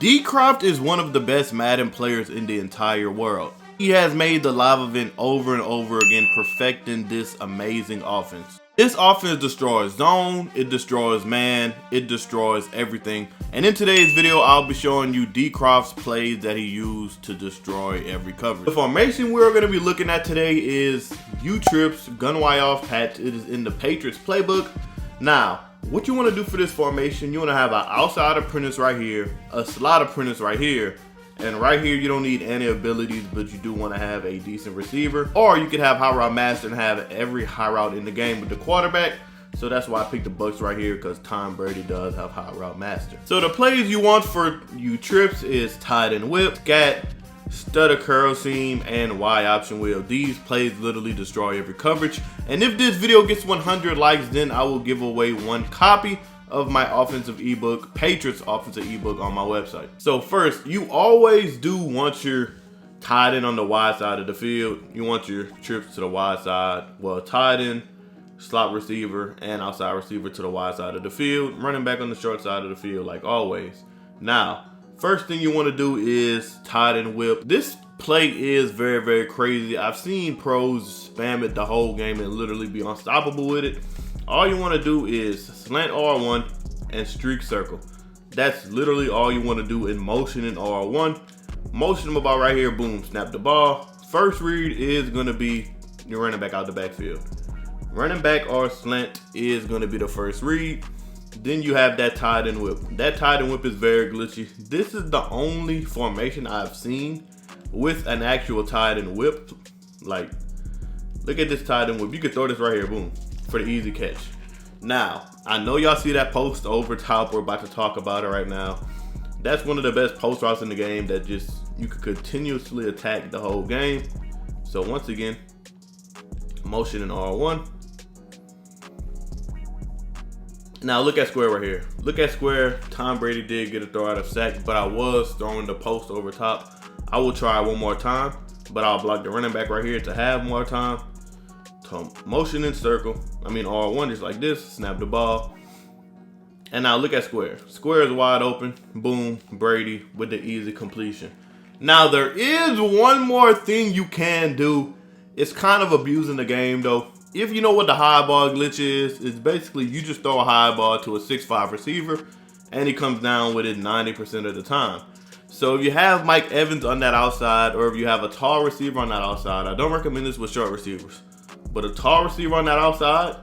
Dcroft is one of the best Madden players in the entire world. He has made the live event over and over again, perfecting this amazing offense. This offense destroys zone, it destroys man, it destroys everything. And in today's video, I'll be showing you Dcroft's plays that he used to destroy every coverage. The formation we're going to be looking at today is U-trips, gun Y off patch. It is in the Patriots playbook. Now, what you want to do for this formation, you want to have an outside apprentice right here, a slot apprentice right here, and right here you don't need any abilities, but you do want to have a decent receiver. Or you could have high route master and have every high route in the game with the quarterback. So that's why I picked the Bucks right here, because Tom Brady does have high route master. So the plays you want for you trips is tight end whip, scat, stutter curl seam, and Y option wheel. These plays literally destroy every coverage. And if this video gets 100 likes, then I will give away one copy of my offensive ebook, Patriots offensive ebook, on my website. So first, you always do want your tight end on the wide side of the field. You want your trips to the wide side. Well, tight end, slot receiver, and outside receiver to the wide side of the field. Running back on the short side of the field, like always. Now, first thing you want to do is tight end whip. This play is very, very crazy. I've seen pros spam it the whole game and literally be unstoppable with it. All you want to do is slant R1 and streak circle. That's literally all you want to do in motion in R1. Motion them about right here, boom, snap the ball. First read is going to be your running back out the backfield. Running back or slant is going to be the first read. Then you have that tight end whip. That tight end whip is very glitchy. This is the only formation I've seen with an actual tight end whip. Like, look at this tight end whip. You can throw this right here, boom, for the easy catch. Now, I know y'all see that post over top. We're about to talk about it right now. That's one of the best post routes in the game that just, you could continuously attack the whole game. So once again, motion in R1. Now look at square right here. Look at square. Tom Brady did get a throw out of sack, but I was throwing the post over top. I will try one more time, but I'll block the running back right here to have more time. So motion in circle. I mean R1 just like this. Snap the ball. And now look at square. Square is wide open. Boom. Brady with the easy completion. Now there is one more thing you can do. It's kind of abusing the game though. If you know what the high ball glitch is, it's basically you just throw a high ball to a 6'5" receiver and he comes down with it 90% of the time. So if you have Mike Evans on that outside, or if you have a tall receiver on that outside, I don't recommend this with short receivers, but a tall receiver on that outside,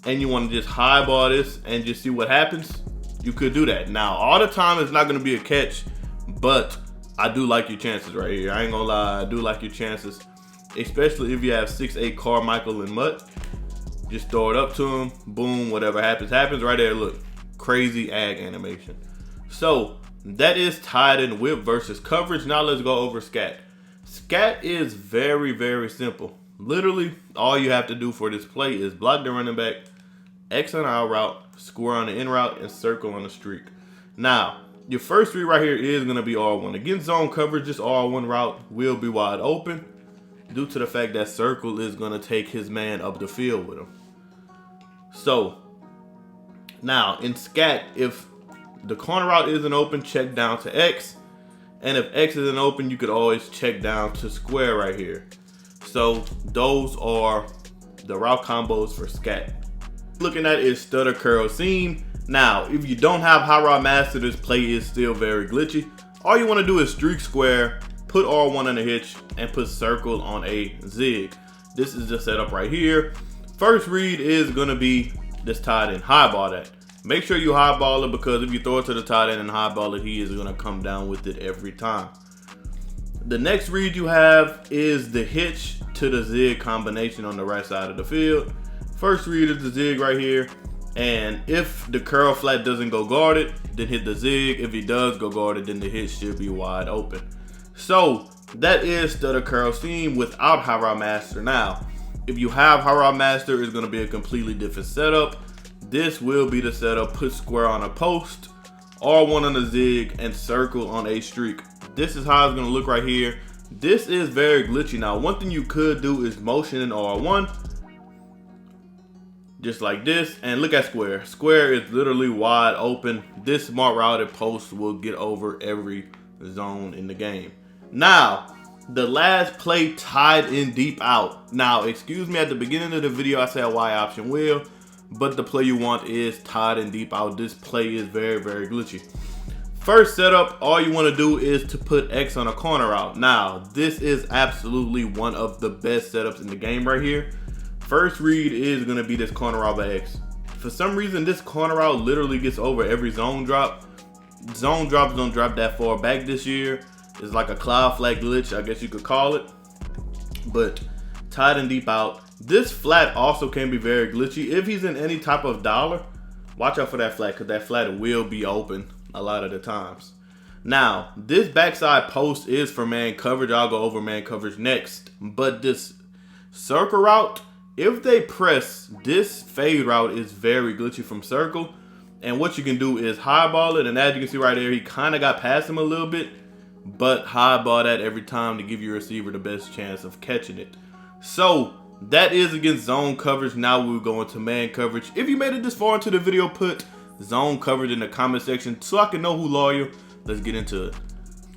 and you want to just high ball this and just see what happens, you could do that. Now, all the time it's not going to be a catch, but I do like your chances right here. I ain't gonna lie, I do like your chances. Especially if you have 6'8" Carmichael and Mutt. Just throw it up to him. Boom, whatever happens, happens. Right there, look. Crazy ag animation. So, that is tight end whip versus coverage. Now let's go over scat. Scat is very, very simple. Literally, all you have to do for this play is block the running back, X on our route, square on the in route, and circle on the streak. Now, your first read right here is going to be R1. Against zone coverage, this R1 route will be wide open, due to the fact that circle is going to take his man up the field with him. So, now in scat, if the corner route isn't open, check down to X. And if X isn't open, you could always check down to square right here. So, those are the route combos for scat. Looking at is stutter curl seam. Now, if you don't have high route master, this play is still very glitchy. All you want to do is streak square, put R1 on a hitch, and put circle on a zig. This is the setup right here. First read is going to be this tight end. Highball that. Make sure you highball it, because if you throw it to the tight end and highball it, he is going to come down with it every time. The next read you have is the hitch to the zig combination on the right side of the field. First read is the zig right here. And if the curl flat doesn't go guarded, then hit the zig. If he does go guarded, then the hitch should be wide open. So that is stutter curl seam without high route master. Now, if you have high route master, it's going to be a completely different setup. This will be the setup. Put square on a post, R1 on a zig, and circle on a streak. This is how it's going to look right here. This is very glitchy. Now, one thing you could do is motion in R1. just like this. And look at square. Square is literally wide open. This smart routed post will get over every zone in the game. Now, the last play, tied in deep out. Now, excuse me, at the beginning of the video, I said Y option will, but the play you want is tied in deep out. This play is very, very glitchy. First setup, all you want to do is to put X on a corner route. Now, this is absolutely one of the best setups in the game right here. First read is going to be this corner route by X. For some reason, this corner route literally gets over every zone drop. Zone drops don't drop that far back this year. It's like a cloud flag glitch, I guess you could call it. But tied in deep out. This flat also can be very glitchy. If he's in any type of dollar, watch out for that flat, because that flat will be open a lot of the times. Now, this backside post is for man coverage. I'll go over man coverage next. But this circle route, if they press, this fade route is very glitchy from circle. And what you can do is highball it. And as you can see right there, he kind of got past him a little bit. But highball that every time to give your receiver the best chance of catching it. So that is against zone coverage. Now we're going to man coverage. If you made it this far into the video, put zone coverage in the comment section so I can know who loyal. Let's get into it.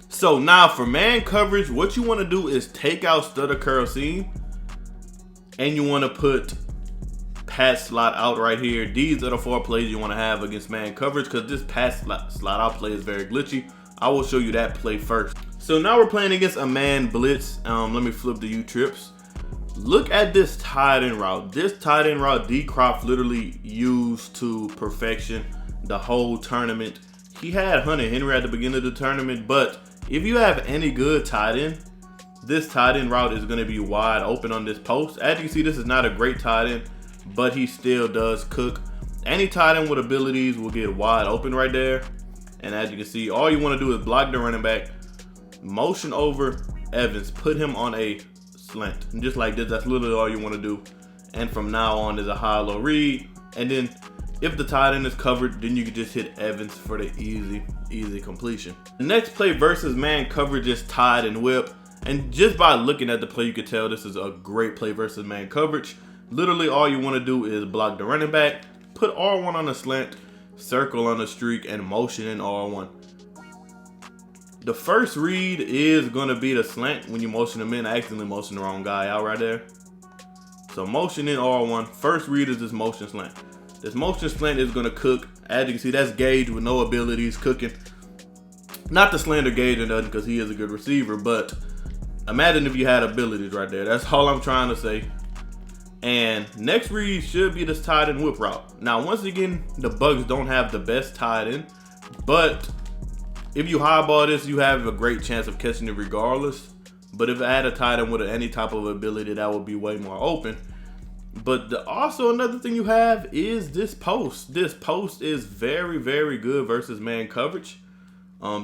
So now for man coverage, what you want to do is take out stutter curl seam, and you want to put pass slot out right here. These are the 4 plays you want to have against man coverage, because this pass slot out play is very glitchy. I will show you that play first. So now we're playing against a man blitz. Let me flip the U-trips. Look at this tight end route. This tight end route, Dcroft literally used to perfection the whole tournament. He had Hunter Henry at the beginning of the tournament, but if you have any good tight end, this tight end route is going to be wide open on this post. As you can see, this is not a great tight end, but he still does cook. Any tight end with abilities will get wide open right there. And as you can see, all you want to do is block the running back, motion over Evans, put him on a slant. And just like this, that's literally all you want to do. And from now on, there's a high-low read. And then if the tight end is covered, then you can just hit Evans for the easy completion. The next play versus man coverage is tied and whip. And just by looking at the play, you can tell this is a great play versus man coverage. Literally, all you want to do is block the running back, put R1 on a slant, circle on a streak, and motion in R1. The first read is going to be the slant. When you motion him in, I accidentally motioned the wrong guy out right there. So motion in R1. First read is this motion slant. This motion slant is going to cook. As you can see, that's Gage with no abilities cooking. Not to slander Gage or nothing, because he is a good receiver, but imagine if you had abilities right there. That's all I'm trying to say. And next read should be this tight end whip route. Now, once again, the Bucks don't have the best tight end, but if you highball this, you have a great chance of catching it regardless. But if I had a tight end with any type of ability, that would be way more open. But also another thing you have is this post. This post is very, very good versus man coverage.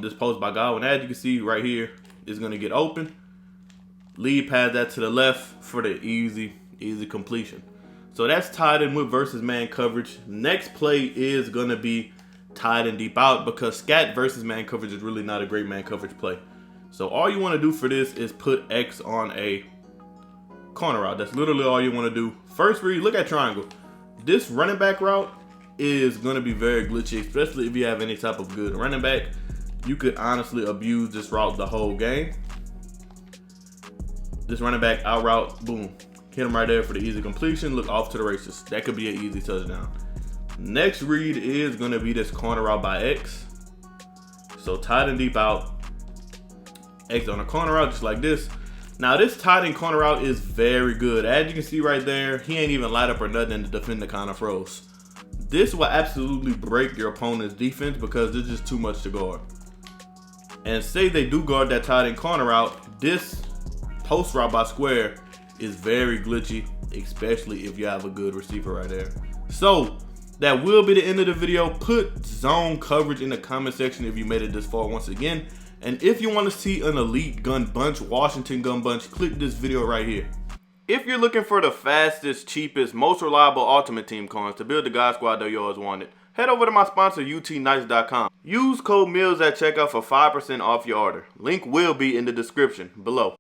This post by Godwin, as you can see right here, is going to get open. Lead pass that to the left for the easy completion. So that's tight end whip versus man coverage. Next play is going to be tied in deep out, because scat versus man coverage is really not a great man coverage play. So all you want to do for this is put X on a corner route. That's literally all you want to do. First read, look at triangle. This running back route is going to be very glitchy, especially if you have any type of good running back. You could honestly abuse this route the whole game. This running back out route, boom, hit him right there for the easy completion. Look, off to the races. That could be an easy touchdown. Next read is going to be this corner route by X. So tight and deep out, X on a corner route just like this. Now this tight end corner route is very good. As you can see right there, he ain't even light up or nothing, and the defender kind of froze. This will absolutely break your opponent's defense, because there's just too much to guard. And say they do guard that tight end corner route, this post route by square is very glitchy, especially if you have a good receiver right there. So that will be the end of the video. Put zone coverage in the comment section if you made it this far once again. And if you want to see an elite gun bunch, Washington gun bunch, click this video right here. If you're looking for the fastest, cheapest, most reliable Ultimate Team coins to build the God Squad that you always wanted, head over to my sponsor, UTNice.com. Use code MILLS at checkout for 5% off your order. Link will be in the description below.